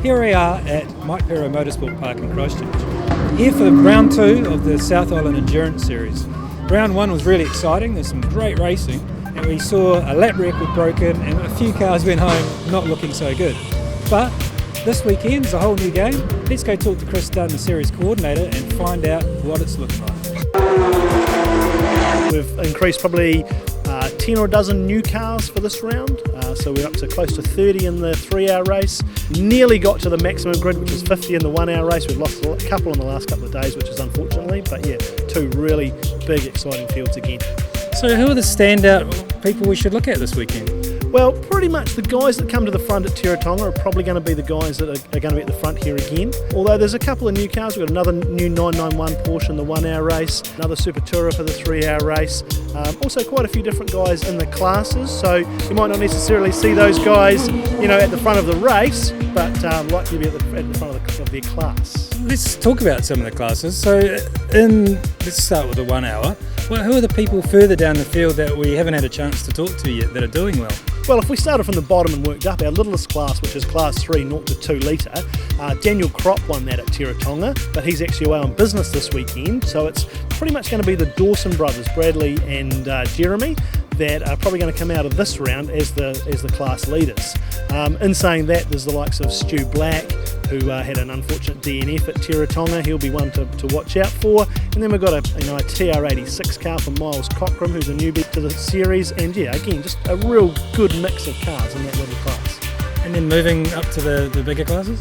Here we are at Mike Pero Motorsport Park in Christchurch. Here for round 2 of the South Island Endurance Series. Round 1 was really exciting, there's some great racing, and we saw a lap record broken and a few cars went home not looking so good. But this weekend's a whole new game. Let's go talk to Chris Dunn, the series coordinator, and find out what it's looking like. We've increased probably 10 or a dozen new cars for this round, so we're up to close to 30 in the 3-hour race. Nearly got to the maximum grid, which is 50 in the 1-hour race. We've lost a couple in the last couple of days, which is unfortunately, but yeah, 2 really big exciting fields again. So who are the standout people we should look at this weekend? Well, pretty much the guys that come to the front at Tiratonga are probably going to be the guys that are going to be at the front here again. Although there's a couple of new cars. We've got another new 991 Porsche in the 1-hour race, another Super Tourer for the 3-hour race. Also quite a few different guys in the classes, so you might not necessarily see those guys, at the front of the race, but likely to be at the front of their class. Let's talk about some of the classes. So let's start with the 1 hour. Well, who are the people further down the field that we haven't had a chance to talk to yet that are doing well? Well, if we started from the bottom and worked up, our littlest class, which is class 3, 0 to 2 litre, Daniel Kropp won that at Tiratonga, but he's actually away on business this weekend, so it's pretty much going to be the Dawson brothers, Bradley and Jeremy, that are probably going to come out of this round as the class leaders. In saying that, there's the likes of Stu Black, who had an unfortunate DNF at Tiratonga. He'll be one to watch out for. And then we've got a TR86 car from Miles Cockram, who's a newbie to the series. And yeah, again, just a real good mix of cars in that little class. And then moving up to the bigger classes?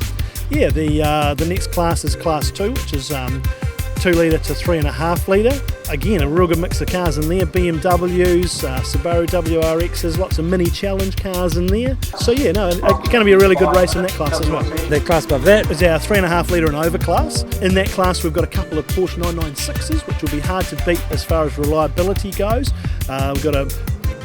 Yeah, the next class is class 2, which is 2 litre to 3.5 litre. Again, a real good mix of cars in there. BMWs, Subaru WRXs, lots of mini challenge cars in there. So yeah, it's going to be a really good race in that class as well. The class above that is our 3.5 litre and over class. In that class, we've got a couple of Porsche 996s, which will be hard to beat as far as reliability goes. We've got a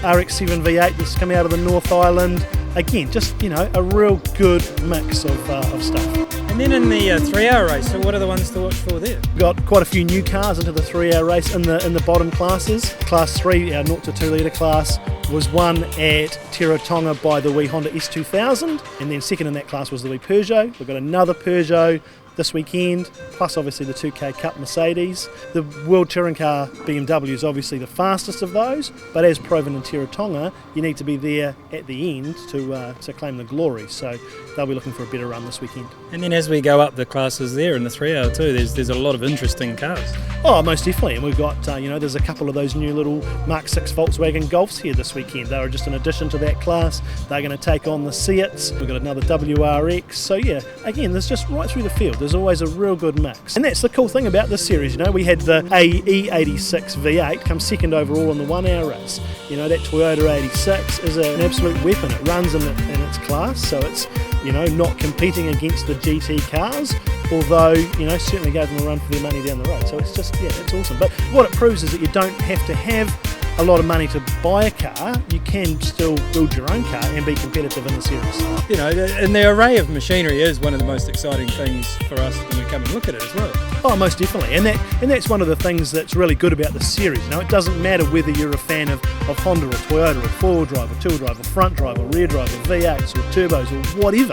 RX-7 V8 that's coming out of the North Island. Again, just a real good mix of stuff. And then in the 3-hour race, so what are the ones to watch for there? We've got quite a few new cars into the 3-hour race in the bottom classes. Class 3, our 0 to 2 litre class, was won at Tiratonga by the wee Honda S2000, and then second in that class was the wee Peugeot. We've got another Peugeot this weekend, plus obviously the 2K Cup Mercedes. The World Touring Car BMW is obviously the fastest of those, but as proven in Tiratonga, you need to be there at the end to claim the glory, so they'll be looking for a better run this weekend. And then as we go up the classes there in the 3-hour too, there's a lot of interesting cars. Oh, most definitely, and we've got, there's a couple of those new little Mark 6 Volkswagen Golfs here this weekend. They are just an addition to that class. They're going to take on the Seats. We've got another WRX, so yeah, again, there's just right through the field. There's always a real good mix. And that's the cool thing about this series, we had the AE86 V8 come second overall in the 1-hour race. That Toyota 86 is an absolute weapon. It runs in its class, so it's, not competing against the GT cars, although, certainly gave them a run for their money down the road. So it's just, it's awesome. But what it proves is that you don't have to have a lot of money to buy a car. You can still build your own car and be competitive in the series. And the array of machinery is one of the most exciting things for us when we come and look at it as well. Oh, most definitely, and that's one of the things that's really good about the series. It doesn't matter whether you're a fan of Honda or Toyota or 4-wheel drive or 2-wheel drive or front drive or rear drive or V8s or turbos or whatever.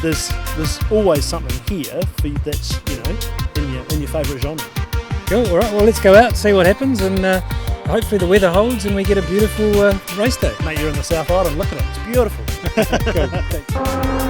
There's always something here for you that's in your favourite genre. Cool. All right. Well, let's go out, see what happens, and hopefully the weather holds and we get a beautiful race day. Mate, you're in the South Island. Look at it. It's beautiful. Cool. Thanks.